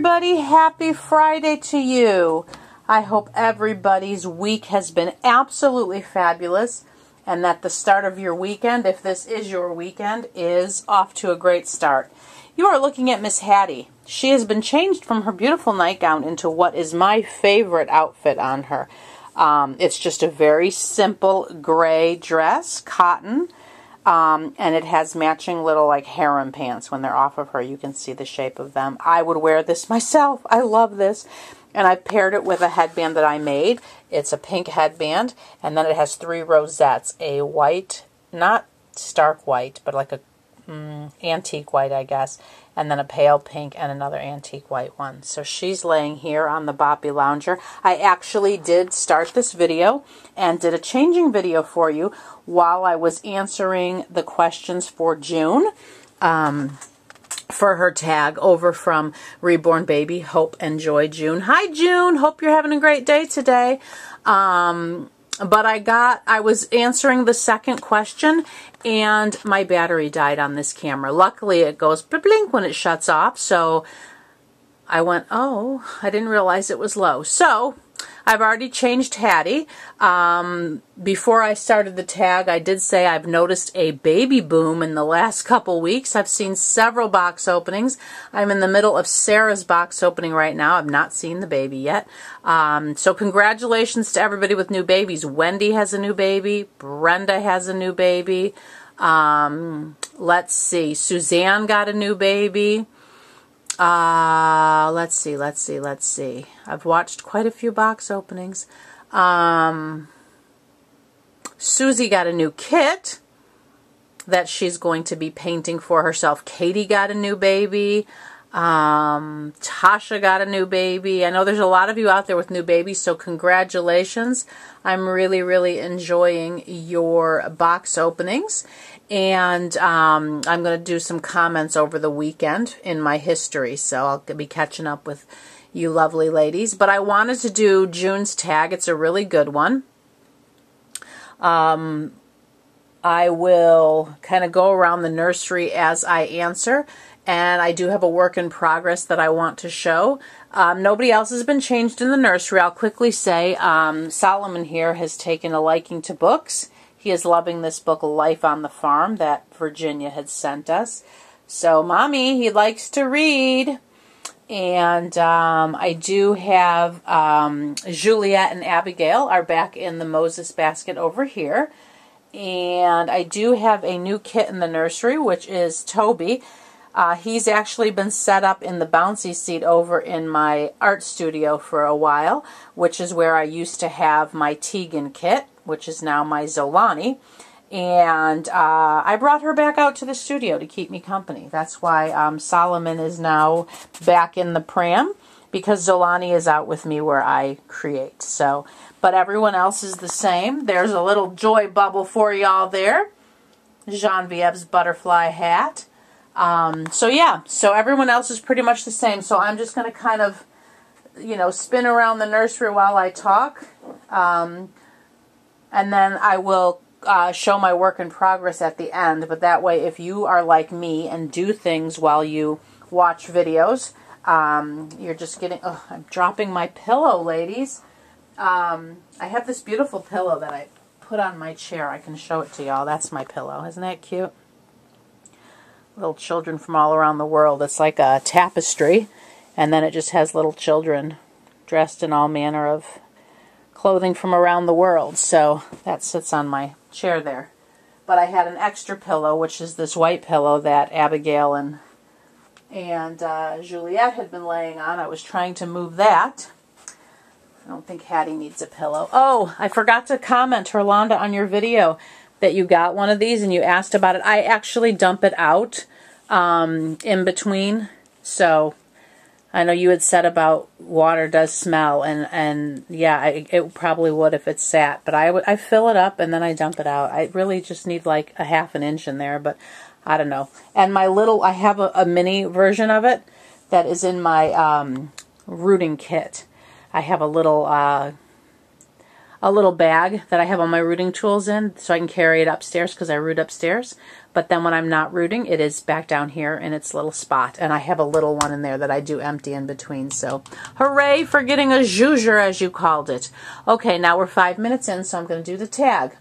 everybody. Happy Friday to you. I hope everybody's week has been absolutely fabulous and that the start of your weekend, if this is your weekend, is off to a great start. You are looking at Miss Hattie. She has been changed from her beautiful nightgown into what is my favorite outfit on her. It's just a very simple gray dress, cotton, and it has matching little like harem pants. When they're off of her, you can see the shape of them. I would wear this myself. I love this. And I've paired it with a headband that I made. It's a pink headband, and then it has 3 rosettes. A white, not stark white, but like a antique white, I guess. And then a pale pink and another antique white one. So she's laying here on the Boppy Lounger. I actually did start this video and did a changing video for you while I was answering the questions for June. For her tag over from Reborn Baby, Hope and Joy June. Hi June, hope you're having a great day today. But I was answering the second question and my battery died on this camera. Luckily it goes blink when it shuts off, so I went, oh, I didn't realize it was low. So I've already changed Hattie. Before I started the tag, I did say I've noticed a baby boom in the last couple weeks. I've seen several box openings. I'm in the middle of Sarah's box opening right now. I've not seen the baby yet. So congratulations to everybody with new babies. Wendy has a new baby. Brenda has a new baby. Let's see. Suzanne got a new baby. Let's see. I've watched quite a few box openings. Susie got a new kit that she's going to be painting for herself. Katie got a new baby. Tasha got a new baby. I know there's a lot of you out there with new babies, so congratulations. I'm really, really enjoying your box openings. And I'm going to do some comments over the weekend in my history, so I'll be catching up with you lovely ladies. But I wanted to do June's tag. It's a really good one. I will kind of go around the nursery as I answer, and I do have a work in progress that I want to show. Nobody else has been changed in the nursery. I'll quickly say Solomon here has taken a liking to books. He is loving this book, Life on the Farm, that Virginia had sent us. So, Mommy, he likes to read. And I do have Juliet and Abigail are back in the Moses basket over here. And I do have a new kit in the nursery, which is Toby. He's actually been set up in the bouncy seat over in my art studio for a while, which is where I used to have my Tegan kit, which is now my Zolani. And I brought her back out to the studio to keep me company. That's why Solomon is now back in the pram, because Zolani is out with me where I create. So, but everyone else is the same. There's a little joy bubble for y'all there. Genevieve's butterfly hat. So yeah, so everyone else is pretty much the same. So I'm just going to kind of, you know, spin around the nursery while I talk. And then I will show my work in progress at the end. But that way, if you are like me and do things while you watch videos, you're just getting... Oh, I'm dropping my pillow, ladies. I have this beautiful pillow that I put on my chair. I can show it to y'all. That's my pillow. Isn't that cute? Little children from all around the world. It's like a tapestry. And then it just has little children dressed in all manner of clothing from around the world. So that sits on my chair there. But I had an extra pillow, which is this white pillow that Abigail and Juliet had been laying on. I was trying to move that. I don't think Hattie needs a pillow. Oh, I forgot to comment, Herlonda, on your video that you got one of these and you asked about it. I actually dump it out in between. So I know you had said about water does smell, and yeah, it probably would if it sat. But I fill it up and then I dump it out. I really just need like a ½ inch in there, but I don't know. And my little, I have a mini version of it that is in my rooting kit. I have a little, a little bag that I have all my rooting tools in so I can carry it upstairs because I root upstairs. But then when I'm not rooting, it is back down here in its little spot. And I have a little one in there that I do empty in between. So hooray for getting a zhuzher, as you called it. Okay, now we're 5 minutes in, so I'm going to do the tag.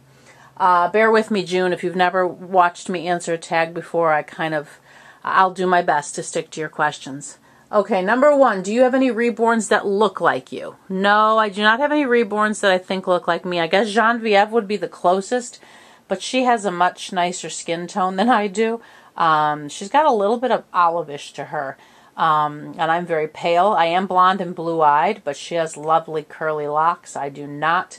Bear with me, June. If you've never watched me answer a tag before, I'll do my best to stick to your questions. Okay, number 1, do you have any reborns that look like you? No, I do not have any reborns that I think look like me. I guess Genevieve would be the closest, but she has a much nicer skin tone than I do. She's got a little bit of olive-ish to her, and I'm very pale. I am blonde and blue-eyed, but she has lovely curly locks. I do not.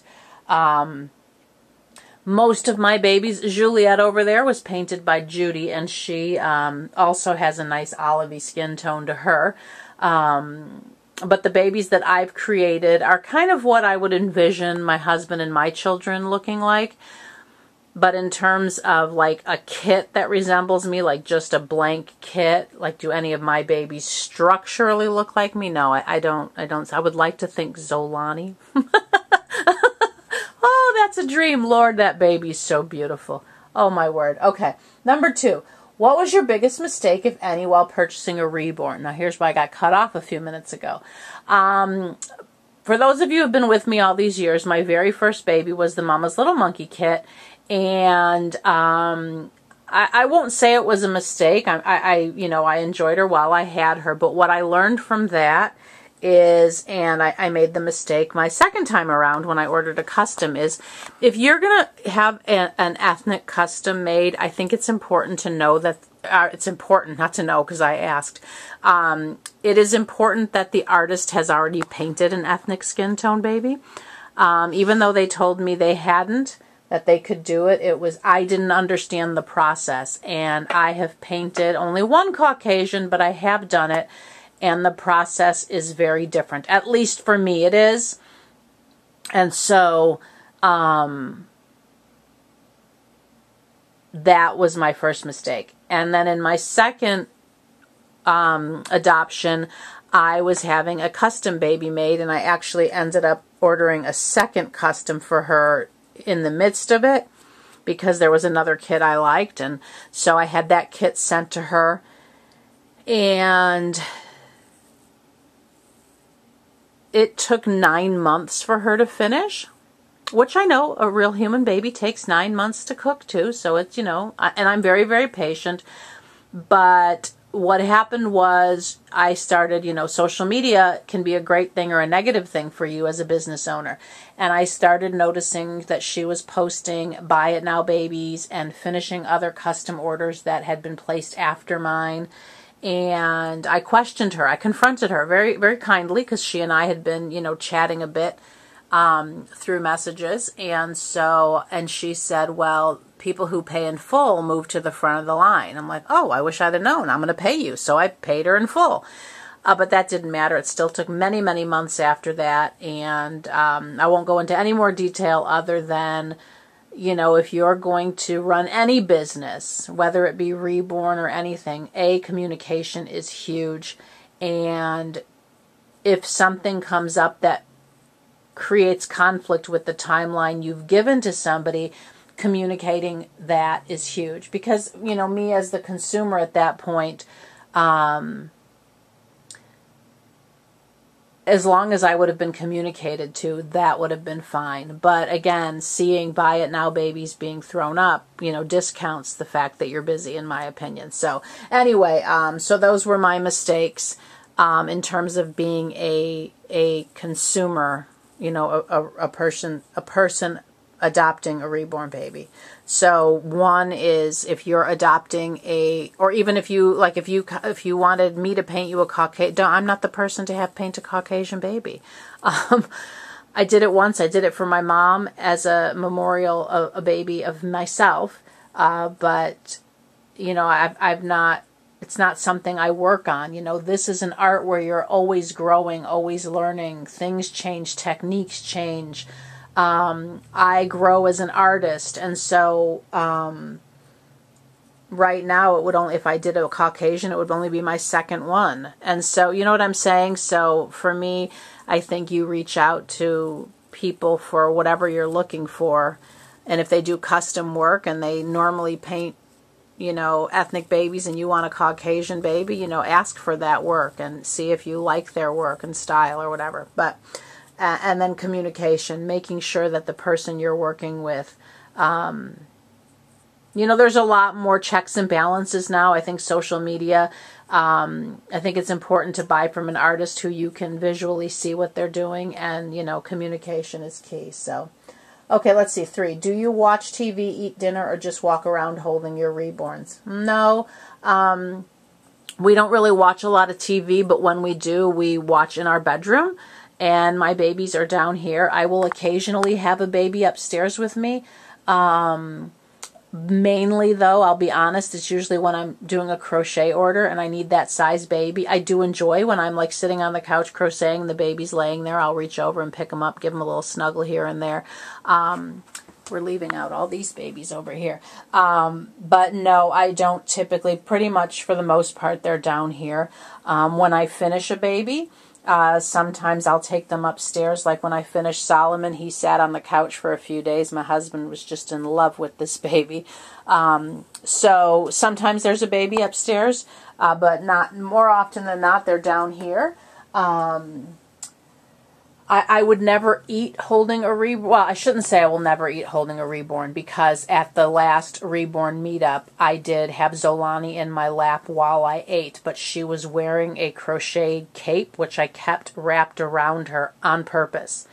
Most of my babies, Juliet over there was painted by Judy, and she also has a nice olivey skin tone to her. But the babies that I've created are kind of what I would envision my husband and my children looking like. But in terms of like a kit that resembles me, like just a blank kit, like do any of my babies structurally look like me? No, I don't. I would like to think Zolani. Oh, that's a dream. Lord, that baby's so beautiful. Oh, my word. Okay. Number 2. What was your biggest mistake, if any, while purchasing a reborn? Now, here's why I got cut off a few minutes ago. For those of you who have been with me all these years, my very first baby was the Mama's Little Monkey kit. And I won't say it was a mistake. I enjoyed her while I had her. But what I learned from that is, and I made the mistake my second time around when I ordered a custom, is if you're going to have an ethnic custom made, I think it's important to know that, it's important not to know because I asked, it is important that the artist has already painted an ethnic skin tone baby. Even though they told me they hadn't, that they could do it, I didn't understand the process. And I have painted only one Caucasian, but I have done it. And the process is very different. At least for me it is. And so that was my first mistake. And then in my second adoption, I was having a custom baby made, and I actually ended up ordering a second custom for her in the midst of it because there was another kit I liked. And so I had that kit sent to her. And it took 9 months for her to finish, which I know a real human baby takes 9 months to cook too. So it's, and I'm very, very patient. But what happened was I started, social media can be a great thing or a negative thing for you as a business owner. And I started noticing that she was posting buy it now babies and finishing other custom orders that had been placed after mine. And I questioned her. I confronted her very, very kindly because she and I had been, chatting a bit through messages. And she said, well, people who pay in full move to the front of the line. I'm like, oh, I wish I'd have known. I'm going to pay you. So I paid her in full. But that didn't matter. It still took many, many months after that. And I won't go into any more detail other than, if you're going to run any business, whether it be Reborn or anything, communication is huge. And if something comes up that creates conflict with the timeline you've given to somebody, communicating that is huge. Because, me as the consumer at that point, as long as I would have been communicated to, that would have been fine. But again, seeing buy it now babies being thrown up, discounts the fact that you're busy, in my opinion. So anyway, so those were my mistakes in terms of being a consumer, a person adopting a reborn baby. So one is if you're adopting or even if you wanted me to paint you a Caucasian, I'm not the person to have paint a Caucasian baby. I did it once. I did it for my mom as a memorial of a baby of myself. But I've not, it's not something I work on. This is an art where you're always growing, always learning. Things change, techniques change. I grow as an artist, and so right now it would only, if I did a Caucasian, it would only be my second one. And so, you know what I'm saying? So for me, I think you reach out to people for whatever you're looking for. And if they do custom work and they normally paint, you know, ethnic babies and you want a Caucasian baby, you know, ask for that work and see if you like their work and style or whatever. But and then communication, making sure that the person you're working with, you know, there's a lot more checks and balances now. I think social media, I think it's important to buy from an artist who you can visually see what they're doing, and, you know, communication is key. So, okay, let's see. 3. Do you watch TV, eat dinner, or just walk around holding your reborns? No, we don't really watch a lot of TV, but when we do, we watch in our bedroom, and my babies are down here. I will occasionally have a baby upstairs with me. Mainly, though, I'll be honest, it's usually when I'm doing a crochet order and I need that size baby. I do enjoy when I'm like sitting on the couch crocheting and the baby's laying there. I'll reach over and pick them up, give them a little snuggle here and there. We're leaving out all these babies over here. But no, I don't typically. Pretty much for the most part, they're down here. When I finish a baby, sometimes I'll take them upstairs. Like when I finished Solomon, he sat on the couch for a few days. My husband was just in love with this baby. So sometimes there's a baby upstairs, but not more often than not, they're down here. I would never eat holding a reborn. Well, I shouldn't say I will never eat holding a reborn, because at the last reborn meetup, I did have Zolani in my lap while I ate, but she was wearing a crocheted cape, which I kept wrapped around her on purpose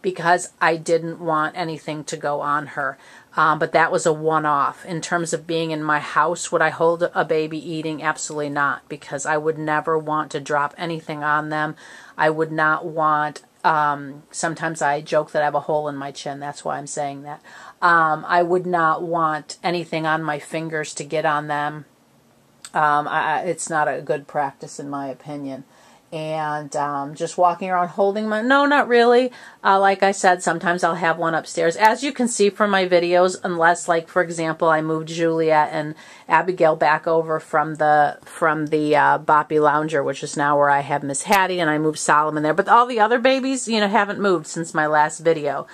because I didn't want anything to go on her. But that was a one-off. In terms of being in my house, would I hold a baby eating? Absolutely not, because I would never want to drop anything on them. I would not want... sometimes I joke that I have a hole in my chin. That's why I'm saying that. I would not want anything on my fingers to get on them. It's not a good practice in my opinion. And just walking around holding my... No, not really. Like I said, sometimes I'll have one upstairs. As you can see from my videos, unless, like, for example, I moved Juliet and Abigail back over from the Boppy Lounger, which is now where I have Miss Hattie, and I moved Solomon there. But all the other babies, you know, haven't moved since my last video.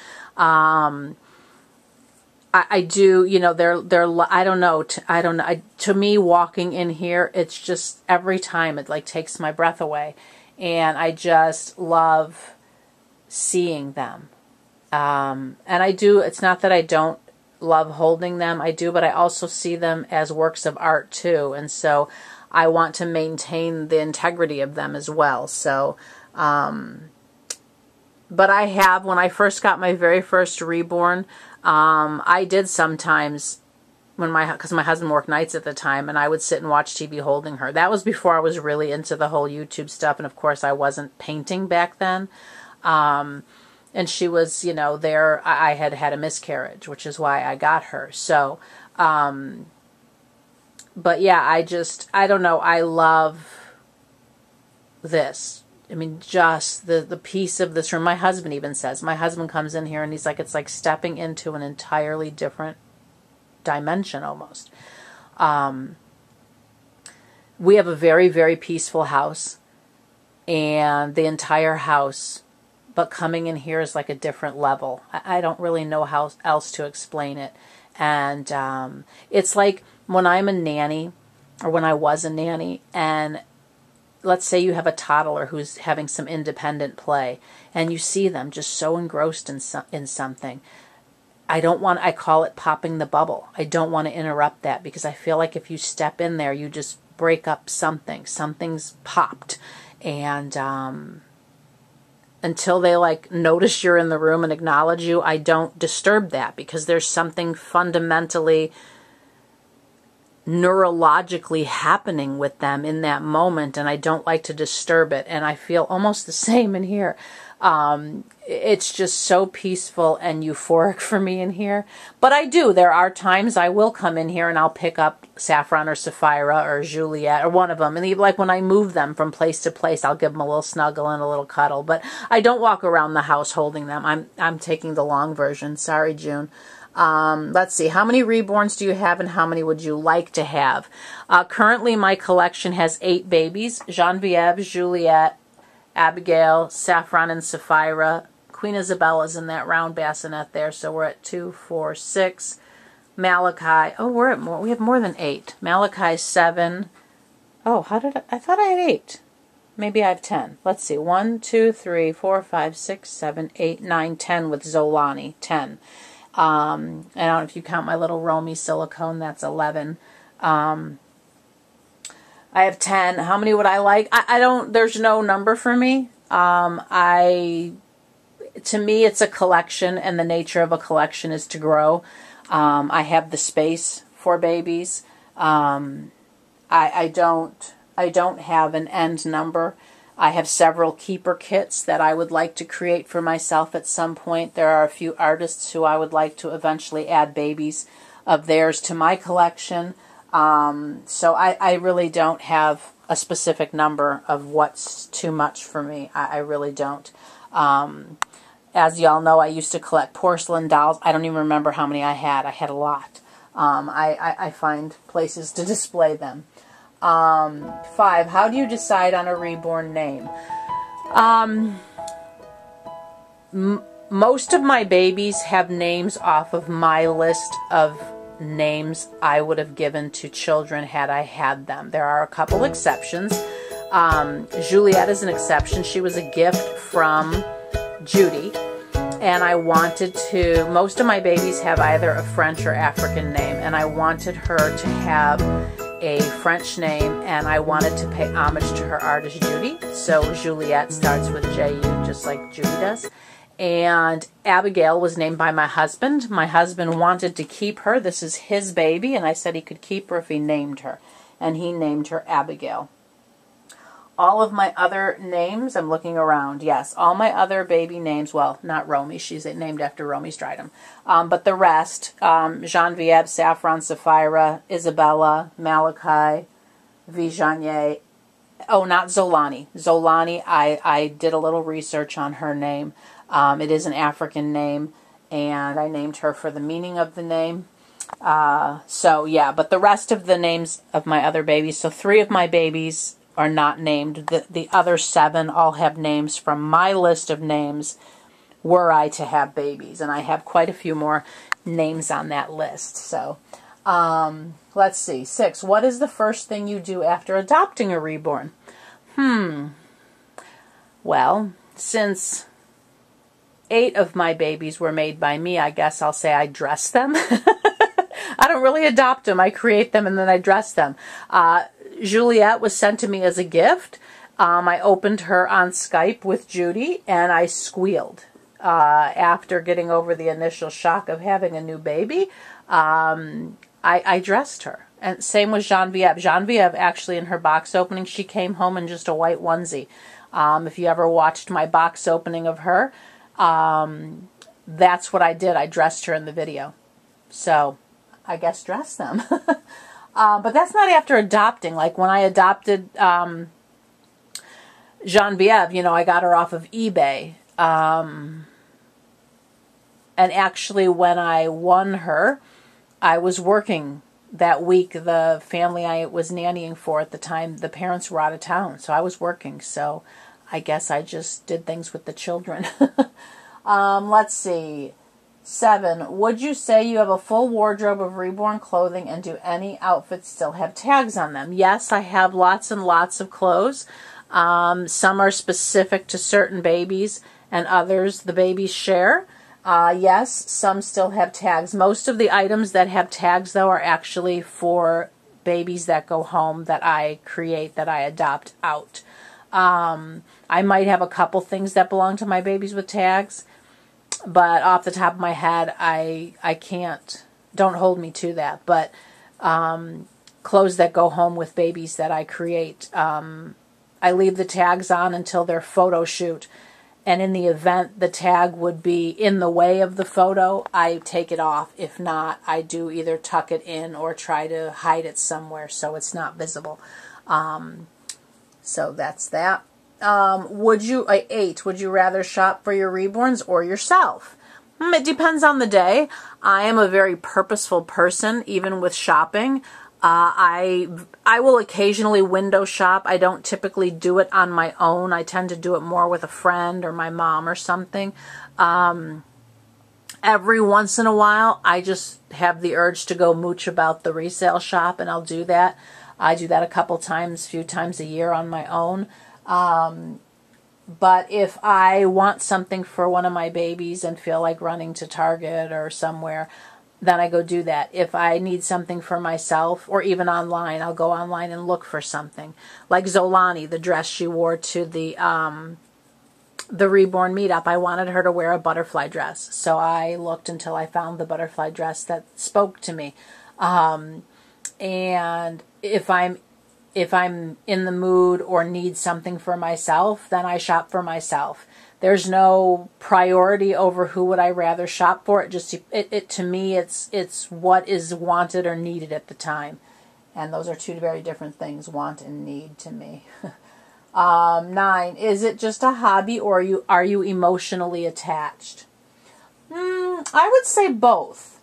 I do, you know, they're I don't know, to me, walking in here, it's just, every time it like takes my breath away, and I just love seeing them. And I do, it's not that I don't love holding them, I do, but I also see them as works of art too, and so I want to maintain the integrity of them as well. So, but I have, when I first got my very first reborn, I did sometimes, because my husband worked nights at the time, and I would sit and watch TV holding her. That was before I was really into the whole YouTube stuff, and of course I wasn't painting back then. And she was, you know, there, I had had a miscarriage, which is why I got her. So, but yeah, I don't know, I love this. I mean, just the piece of this room. My husband even says, my husband comes in here and he's like, it's like stepping into an entirely different dimension almost. We have a very, very peaceful house, and the entire house, but coming in here is like a different level. I don't really know how else to explain it. And it's like when I'm a nanny, or when I was a nanny, and let's say you have a toddler who's having some independent play, and you see them just so engrossed in something. I call it popping the bubble. I don't want to interrupt that, because I feel like if you step in there, you just break up something. Something's popped. And until they like notice you're in the room and acknowledge you, I don't disturb that, because there's something fundamentally neurologically happening with them in that moment, and I don't like to disturb it. And I feel almost the same in here. It's just so peaceful and euphoric for me in here. But I do, there are times I will come in here and I'll pick up Saffron or Sapphira or Juliet or one of them, and even like when I move them from place to place, I'll give them a little snuggle and a little cuddle. But I don't walk around the house holding them. I'm taking the long version. Sorry, June. Let's see, how many reborns do you have, and how many would you like to have? Currently, my collection has 8 babies: Genevieve, Juliet, Abigail, Saffron and Sapphira, Queen Isabella's in that round bassinet there. So we're at 2, 4, 6. Malachi. Oh, we're at more. We have more than 8. Malachi 7. Oh, how did I thought I had 8. Maybe I have 10. Let's see. 1, 2, 3, 4, 5, 6, 7, 8, 9, 10 with Zolani. 10. I don't know if you count my little Romy silicone. That's 11. I have 10. How many would I like? I don't, there's no number for me. To me, it's a collection, and the nature of a collection is to grow. I have the space for babies. I don't have an end number. I have several keeper kits that I would like to create for myself at some point. There are a few artists who I would like to eventually add babies of theirs to my collection. So I really don't have a specific number of what's too much for me. I really don't. As y'all know, I used to collect porcelain dolls. I don't even remember how many I had. I had a lot. I find places to display them. 5, how do you decide on a reborn name? Most of my babies have names off of my list of names I would have given to children had I had them. There are a couple exceptions. Juliet is an exception. She was a gift from Judy, and I wanted to, most of my babies have either a French or African name, and I wanted her to have a French name, and I wanted to pay homage to her artist Judy. So Juliet starts with J-U, just like Judy does. And Abigail was named by my husband. My husband wanted to keep her. This is his baby, and I said he could keep her if he named her. And he named her Abigail. All of my other names, I'm looking around, yes, all my other baby names, well, not Romy, she's named after Romy Stridham, but the rest, Genevieve, Saffron, Sapphira, Isabella, Malachi, Vijanye, oh, not Zolani. Zolani, I did a little research on her name. It is an African name, and I named her for the meaning of the name. So, yeah, but the rest of the names of my other babies, so 3 of my babies are not named. The other 7 all have names from my list of names were I to have babies. And I have quite a few more names on that list. So, let's see. 6, what is the first thing you do after adopting a reborn? Well, since 8 of my babies were made by me, I guess I'll say I dress them. I don't really adopt them. I create them and then I dress them. Juliet was sent to me as a gift. I opened her on Skype with Judy, and I squealed. After getting over the initial shock of having a new baby, I dressed her. And same with Genevieve. Genevieve, actually, in her box opening, she came home in just a white onesie. If you ever watched my box opening of her, that's what I did. I dressed her in the video. So, I guess dress them. But that's not after adopting. Like when I adopted Genevieve, you know, I got her off of eBay. And actually when I won her, I was working that week. The family I was nannying for at the time, the parents were out of town. So I was working. So I guess I just did things with the children. Let's see. 7, would you say you have a full wardrobe of reborn clothing, and do any outfits still have tags on them? Yes, I have lots and lots of clothes. Some are specific to certain babies, and others the babies share. Yes, some still have tags. Most of the items that have tags, though, are actually for babies that go home that I create, that I adopt out. I might have a couple things that belong to my babies with tags, but off the top of my head, I can't, don't hold me to that. But clothes that go home with babies that I create, I leave the tags on until their photo shoot. And in the event the tag would be in the way of the photo, I take it off. If not, I do either tuck it in or try to hide it somewhere so it's not visible. So that's that. 8, would you rather shop for your reborns or yourself? It depends on the day. I am a very purposeful person, even with shopping. I will occasionally window shop. I don't typically do it on my own. I tend to do it more with a friend or my mom or something. Every once in a while, I just have the urge to go mooch about the resale shop, and I'll do that. I do that a few times a year on my own. But if I want something for one of my babies and feel like running to Target or somewhere, then I go do that. If I need something for myself, or even online, I'll go online and look for something. Like Zolani, the dress she wore to the Reborn meetup, I wanted her to wear a butterfly dress. So I looked until I found the butterfly dress that spoke to me. And if I'm in the mood or need something for myself, then I shop for myself. There's no priority over who would I rather shop for. It to me, it's what is wanted or needed at the time. And those are two very different things, want and need, to me. 9, is it just a hobby, or are you emotionally attached? I would say both.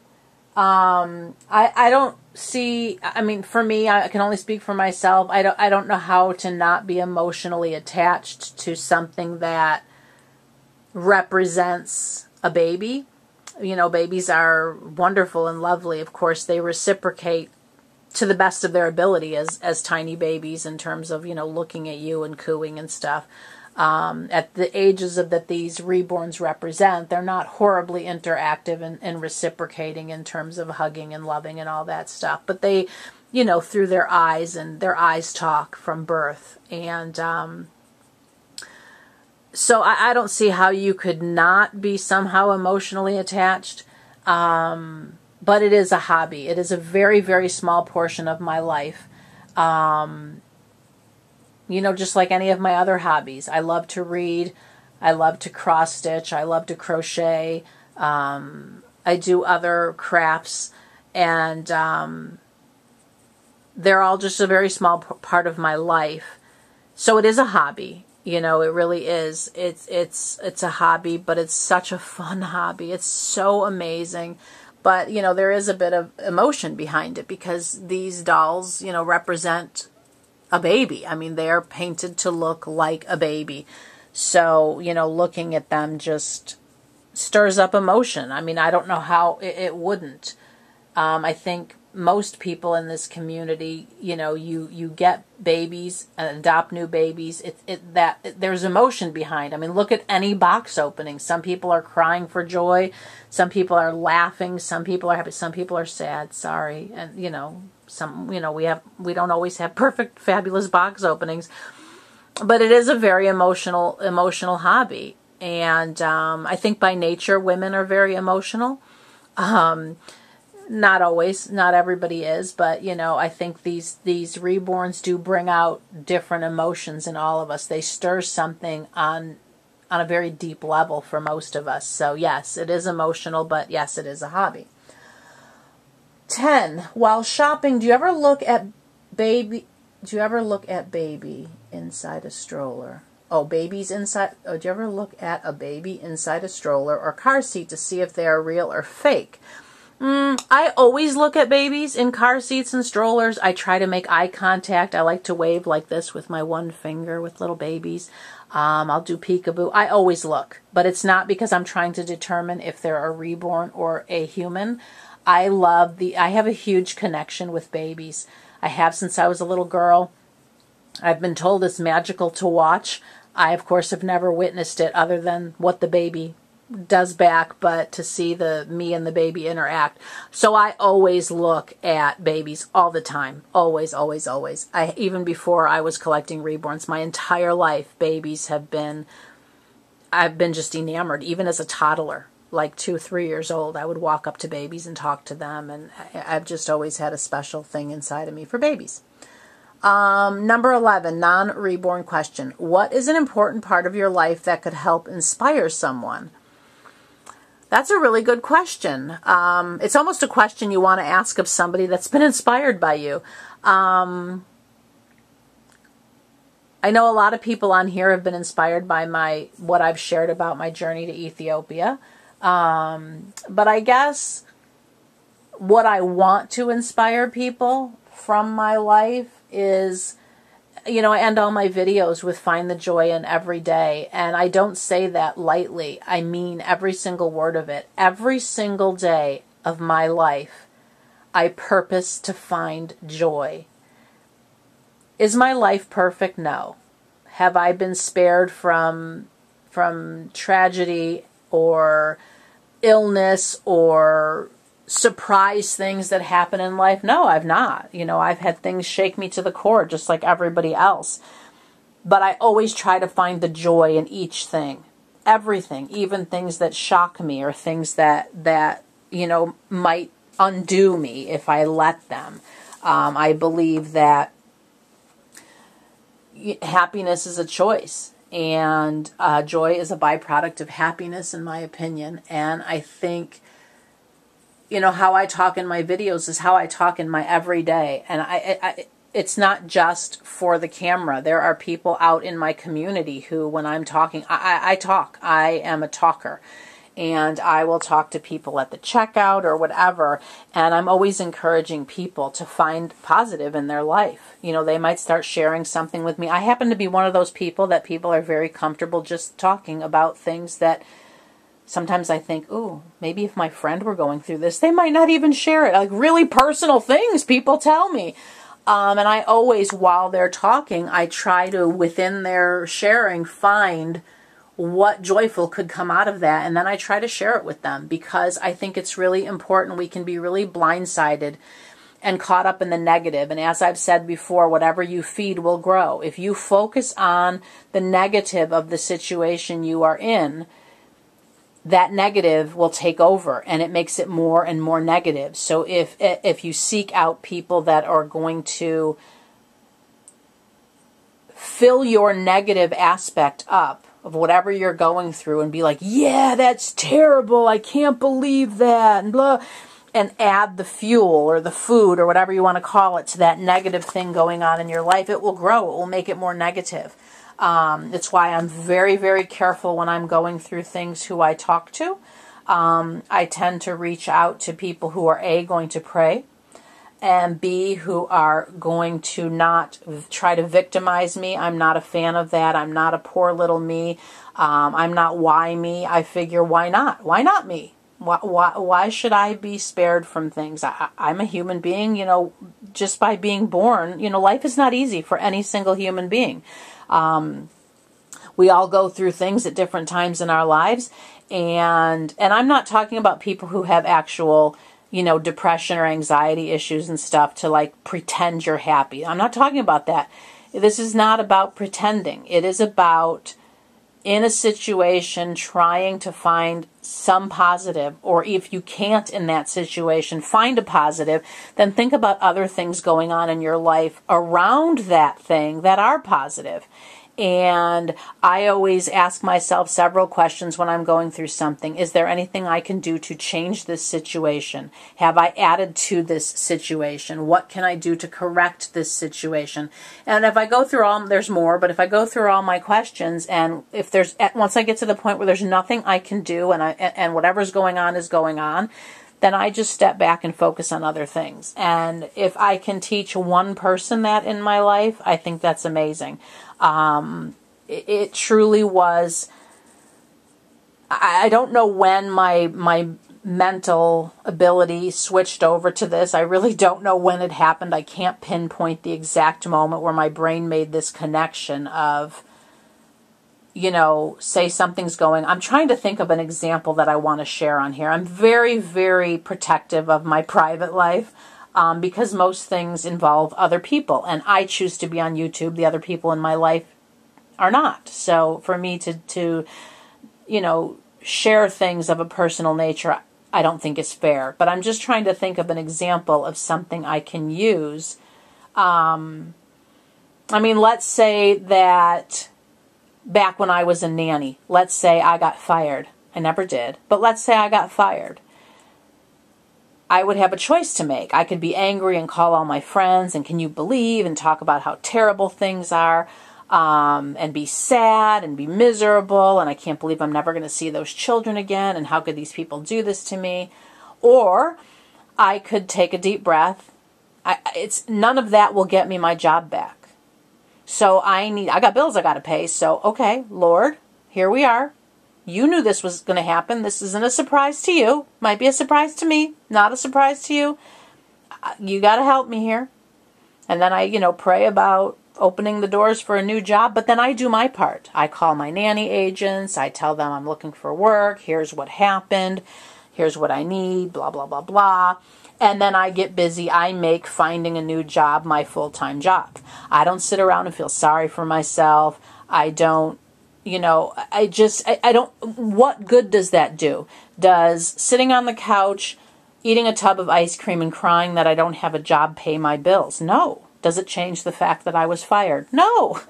I don't see, I mean, for me, I can only speak for myself. I don't know how to not be emotionally attached to something that represents a baby. You know, babies are wonderful and lovely. Of course, they reciprocate to the best of their ability as tiny babies, in terms of, you know, looking at you and cooing and stuff. At the ages that these reborns represent, they're not horribly interactive and reciprocating in terms of hugging and loving and all that stuff. But they, you know, through their eyes, and their eyes talk from birth. And so I don't see how you could not be somehow emotionally attached. But it is a hobby. It is a very, very small portion of my life. You know, just like any of my other hobbies. I love to read. I love to cross stitch. I love to crochet. I do other crafts. And they're all just a very small part of my life. So it is a hobby. You know, it really is. It's a hobby, but it's such a fun hobby. It's so amazing. But, you know, there is a bit of emotion behind it, because these dolls, you know, represent a baby. I mean, they are painted to look like a baby. So, you know, looking at them just stirs up emotion. I mean, I don't know how it wouldn't. I think most people in this community, you know, you get babies and adopt new babies. There's emotion behind. I mean, look at any box opening. Some people are crying for joy. Some people are laughing. Some people are happy. Some people are sad. Sorry. And, you know, we don't always have perfect, fabulous box openings, but it is a very emotional hobby. And I think by nature, women are very emotional. Not always, not everybody is, but, you know, I think these reborns do bring out different emotions in all of us. They stir something on a very deep level for most of us. So yes, it is emotional, but yes, it is a hobby. 10, while shopping, do you ever look at baby inside a stroller? Oh, babies inside. Oh, do you ever look at a baby inside a stroller or car seat to see if they are real or fake? I always look at babies in car seats and strollers. I try to make eye contact. I like to wave like this with my one finger with little babies. I'll do peekaboo. I always look, but it's not because I'm trying to determine if they're a reborn or a human. I have a huge connection with babies. I have since I was a little girl. I've been told it's magical to watch. I, of course, have never witnessed it other than what the baby does back, but to see me and the baby interact. So I always look at babies all the time. Always, always, always. Even before I was collecting reborns, my entire life, babies I've been just enamored. Even as a toddler, like 2, 3 years old, I would walk up to babies and talk to them. And I've just always had a special thing inside of me for babies. Number 11, non-reborn question. What is an important part of your life that could help inspire someone? That's a really good question. It's almost a question you want to ask of somebody that's been inspired by you. I know a lot of people on here have been inspired by what I've shared about my journey to Ethiopia. But I guess what I want to inspire people from my life is, I end all my videos with find the joy in every day. And I don't say that lightly. I mean every single word of it. Every single day of my life, I purpose to find joy. Is my life perfect? No. Have I been spared from tragedy or illness or surprise things that happen in life? No, I've not. I've had things shake me to the core just like everybody else. But I always try to find the joy in each thing. Everything, even things that shock me or things that might undo me if I let them. I believe that happiness is a choice, and joy is a byproduct of happiness, in my opinion. And I think, how I talk in my videos is how I talk in my everyday. And it's not just for the camera. There are people out in my community who, when I'm talking, I talk. I am a talker. And I will talk to people at the checkout or whatever. And I'm always encouraging people to find positive in their life. They might start sharing something with me. I happen to be one of those people that people are very comfortable just talking about things that sometimes I think, ooh, maybe if my friend were going through this, they might not even share it. Like really personal things people tell me. And I always, while they're talking, I try to, within their sharing, find what joyful could come out of that. And then I try to share it with them, because I think it's really important. We can be really blindsided and caught up in the negative. And as I've said before, whatever you feed will grow. If you focus on the negative of the situation you are in, that negative will take over, and it makes it more and more negative. So if you seek out people that are going to fill your negative aspect up of whatever you're going through and be like, yeah, that's terrible, I can't believe that, and blah, and add the fuel or the food or whatever you want to call it to that negative thing going on in your life, it will grow. It will make it more negative. It's why I'm very, very careful when I'm going through things who I talk to. I tend to reach out to people who are A, going to pray, and B, who are going to not try to victimize me. I'm not a fan of that. I'm not a poor little me. I'm not why me. I figure, why not? Why not me? Why should I be spared from things? I'm a human being, just by being born. Life is not easy for any single human being. We all go through things at different times in our lives. And I'm not talking about people who have actual, depression or anxiety issues and stuff to like pretend you're happy. I'm not talking about that. This is not about pretending. It is about, in a situation, trying to find some positive, or if you can't in that situation find a positive, then think about other things going on in your life around that thing that are positive. And I always ask myself several questions when I'm going through something. Is there anything I can do to change this situation? Have I added to this situation? What can I do to correct this situation? And if I go through all, there's more, but if I go through all my questions, and if there's, once I get to the point where there's nothing I can do, and whatever's going on is going on, then I just step back and focus on other things. And if I can teach one person that in my life, I think that's amazing. It truly was, I don't know when my mental ability switched over to this. I really don't know when it happened. I can't pinpoint the exact moment where my brain made this connection of, say something's going. I'm trying to think of an example that I want to share on here. I'm very, very protective of my private life. Because most things involve other people, and I choose to be on YouTube. The other people in my life are not. So for me to share things of a personal nature, I don't think is fair. But I'm just trying to think of an example of something I can use. Let's say that back when I was a nanny, let's say I got fired. I never did, but let's say I got fired. I would have a choice to make. I could be angry and call all my friends and can you believe and talk about how terrible things are, and be sad and be miserable and I can't believe I'm never going to see those children again and how could these people do this to me? Or I could take a deep breath it's none of that will get me my job back. So I got bills I got to pay. So, okay, Lord, here we are. You knew this was going to happen. This isn't a surprise to you. Might be a surprise to me. Not a surprise to you. You got to help me here. And then I, pray about opening the doors for a new job. But then I do my part. I call my nanny agents. I tell them I'm looking for work. Here's what happened. Here's what I need. Blah, blah, blah, blah. And then I get busy. I make finding a new job my full-time job. I don't sit around and feel sorry for myself. I don't, I don't, what good does that do? Does sitting on the couch, eating a tub of ice cream and crying that I don't have a job pay my bills? No. Does it change the fact that I was fired? No.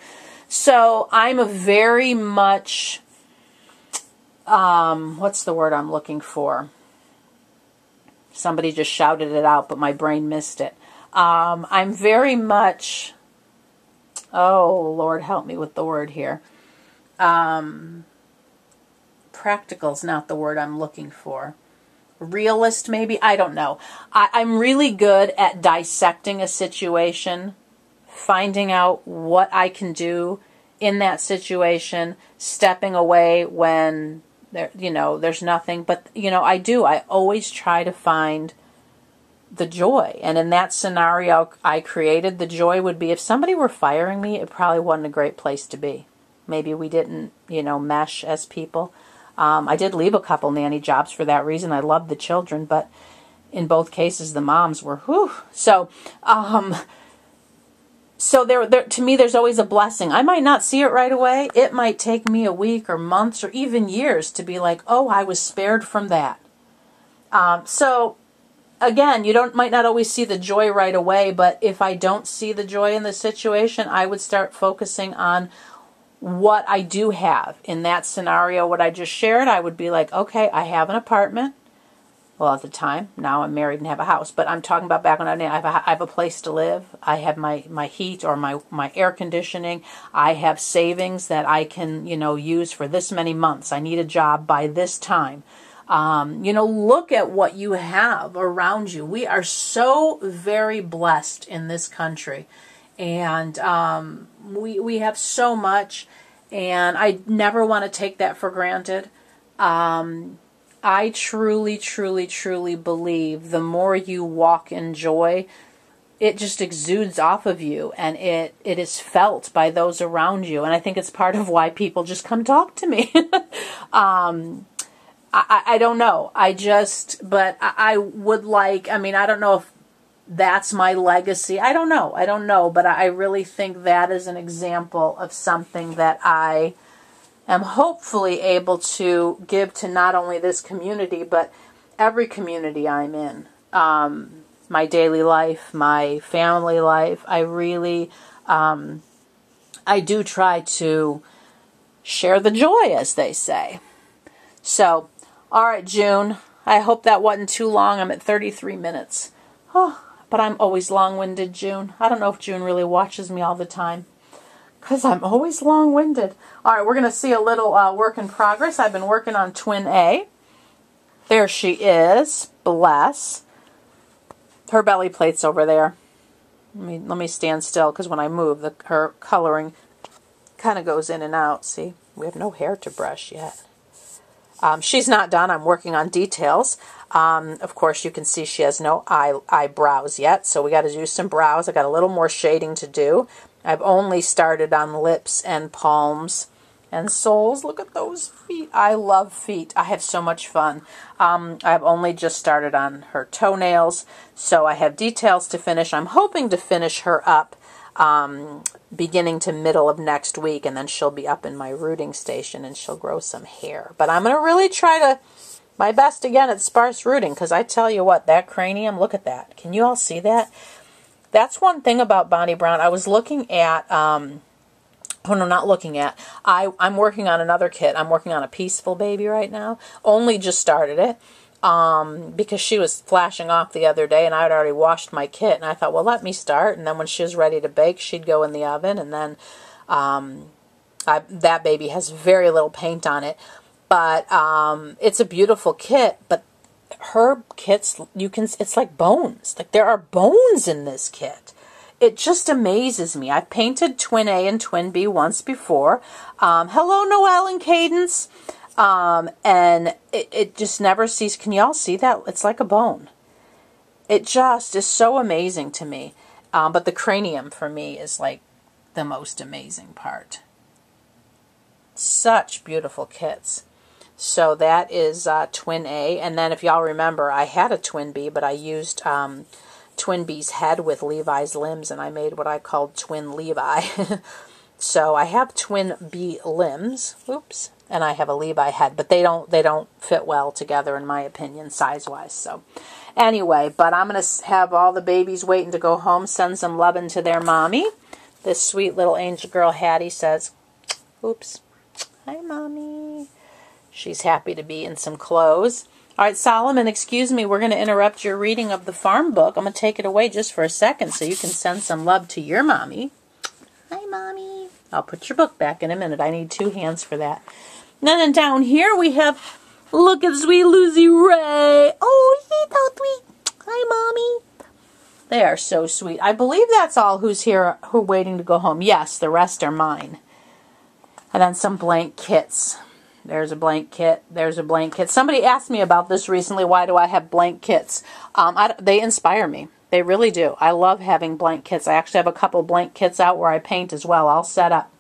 So I'm a very much, what's the word I'm looking for? Somebody just shouted it out, but my brain missed it. I'm very much, oh, Lord, help me with the word here. Practical's not the word I'm looking for. Realist, maybe? I don't know. I'm really good at dissecting a situation, finding out what I can do in that situation, stepping away when there's nothing. But, I always try to find the joy. And in that scenario I created, the joy would be if somebody were firing me, it probably wasn't a great place to be. Maybe we didn't, mesh as people. I did leave a couple nanny jobs for that reason. I loved the children, but in both cases, the moms were, whew. So there, to me, there's always a blessing. I might not see it right away. It might take me a week or months or even years to be like, oh, I was spared from that. So again, might not always see the joy right away, but if I don't see the joy in the situation, I would start focusing on what I do have. In that scenario, what I just shared, I would be like, okay, I have an apartment. Well, at the time, now I'm married and have a house, but I'm talking about back when I have a place to live. I have my heat or my air conditioning. I have savings that I can, use for this many months. I need a job by this time. Look at what you have around you. We are so very blessed in this country. And we have so much, and I never want to take that for granted. I truly, truly, truly believe the more you walk in joy, it just exudes off of you, and it is felt by those around you. And I think it's part of why people just come talk to me. I don't know. But I would like, I don't know if that's my legacy. I don't know, but I really think that is an example of something that I am hopefully able to give to not only this community, but every community I'm in. My daily life, my family life. I really, I do try to share the joy, as they say. So, all right, June. I hope that wasn't too long. I'm at 33 minutes. Oh, but I'm always long-winded, June. I don't know if June really watches me all the time, because I'm always long-winded. All right, we're going to see a little work in progress. I've been working on Twin A. There she is. Bless. Her belly plate's over there. Let me stand still, because when I move, her coloring kind of goes in and out. See, we have no hair to brush yet. She's not done. I'm working on details. Of course, you can see she has no eyebrows yet, so we got to do some brows. I got a little more shading to do. I've only started on lips and palms and soles. Look at those feet. I love feet. I have so much fun. I've only just started on her toenails, so I have details to finish. I'm hoping to finish her up beginning to middle of next week, and then she'll be up in my rooting station and she'll grow some hair. But I'm going to really try my best again at sparse rooting, because I tell you what, that cranium, look at that. Can you all see that? That's one thing about Bonnie Brown. I was looking at, I'm working on another kit. I'm working on a Peaceful Baby right now. Only just started it. Because she was flashing off the other day, and I had already washed my kit, and I thought, well, let me start, and then when she was ready to bake, she'd go in the oven, and then that baby has very little paint on it, but it's a beautiful kit, but her kits, it's like bones. Like there are bones in this kit. It just amazes me. I've painted Twin A and Twin B once before. Hello, Noelle and Cadence. And it just never ceases. Can y'all see that? It's like a bone. It just is so amazing to me. But the cranium for me is like the most amazing part. Such beautiful kits. So that is Twin A. And then if y'all remember, I had a Twin B, but I used Twin B's head with Levi's limbs, and I made what I called Twin Levi. So I have Twin B limbs, oops, and I have a Levi head, but they don't fit well together in my opinion, size-wise. So anyway, but I'm going to have all the babies waiting to go home, send some loving to their mommy. This sweet little angel girl Hattie says, oops, hi mommy. She's happy to be in some clothes. All right, Solomon, excuse me, we're going to interrupt your reading of the farm book. I'm going to take it away just for a second so you can send some love to your mommy. Hi, Mommy. I'll put your book back in a minute. I need 2 hands for that. And then down here we have, look at sweet Lucy Ray. Oh, she's so sweet. Hi, Mommy. They are so sweet. I believe that's all who's here who are waiting to go home. Yes, the rest are mine. And then some blank kits. There's a blank kit. There's a blank kit. Somebody asked me about this recently. Why do I have blank kits? They inspire me. They really do. I love having blank kits. I actually have a couple blank kits out where I paint as well. I'll set up.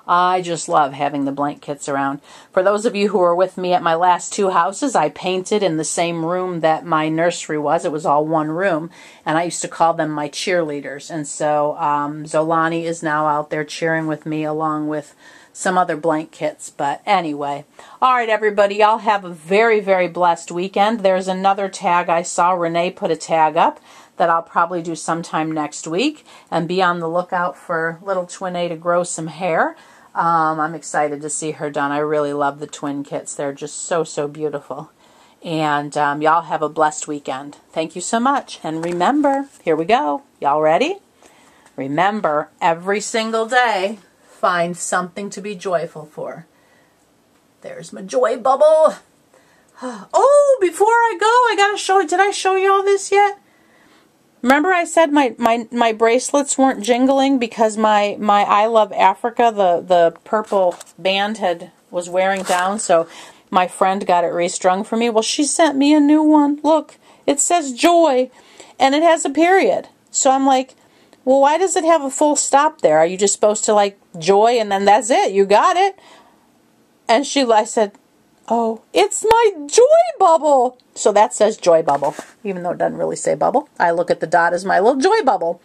I just love having the blank kits around. For those of you who were with me at my last 2 houses, I painted in the same room that my nursery was. It was all one room, and I used to call them my cheerleaders. And so Zolani is now out there cheering with me along with some other blank kits. But anyway, all right, everybody, y'all have a very, very blessed weekend. There's another tag I saw. Renee put a tag up that I'll probably do sometime next week. And be on the lookout for little Twin A to grow some hair. I'm excited to see her done. I really love the twin kits. They're just so, so beautiful. And y'all have a blessed weekend. Thank you so much. And remember, here we go. Y'all ready? Remember, every single day, find something to be joyful for. There's my joy bubble. Oh, before I go, I gotta show you. Did I show you all this yet? Remember I said my bracelets weren't jingling because my I Love Africa, the purple band was wearing down, so my friend got it restrung for me. Well, she sent me a new one. Look, it says joy, and it has a period. So I'm like, well, why does it have a full stop there? Are you just supposed to like joy and then that's it? You got it. And I said, oh, it's my joy bubble. So that says joy bubble, even though it doesn't really say bubble. I look at the dot as my little joy bubble.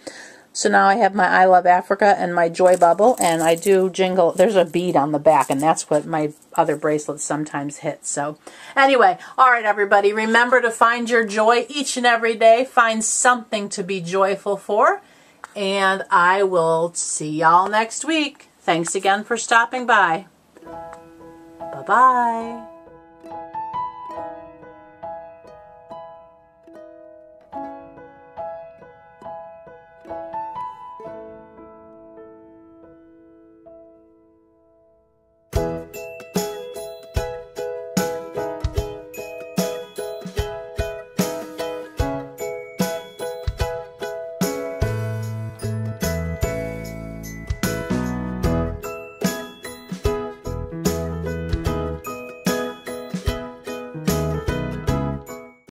So now I have my I Love Africa and my joy bubble, and I do jingle. There's a bead on the back, and that's what my other bracelets sometimes hit. So anyway, all right, everybody, remember to find your joy each and every day. Find something to be joyful for. And I will see y'all next week. Thanks again for stopping by. Bye-bye.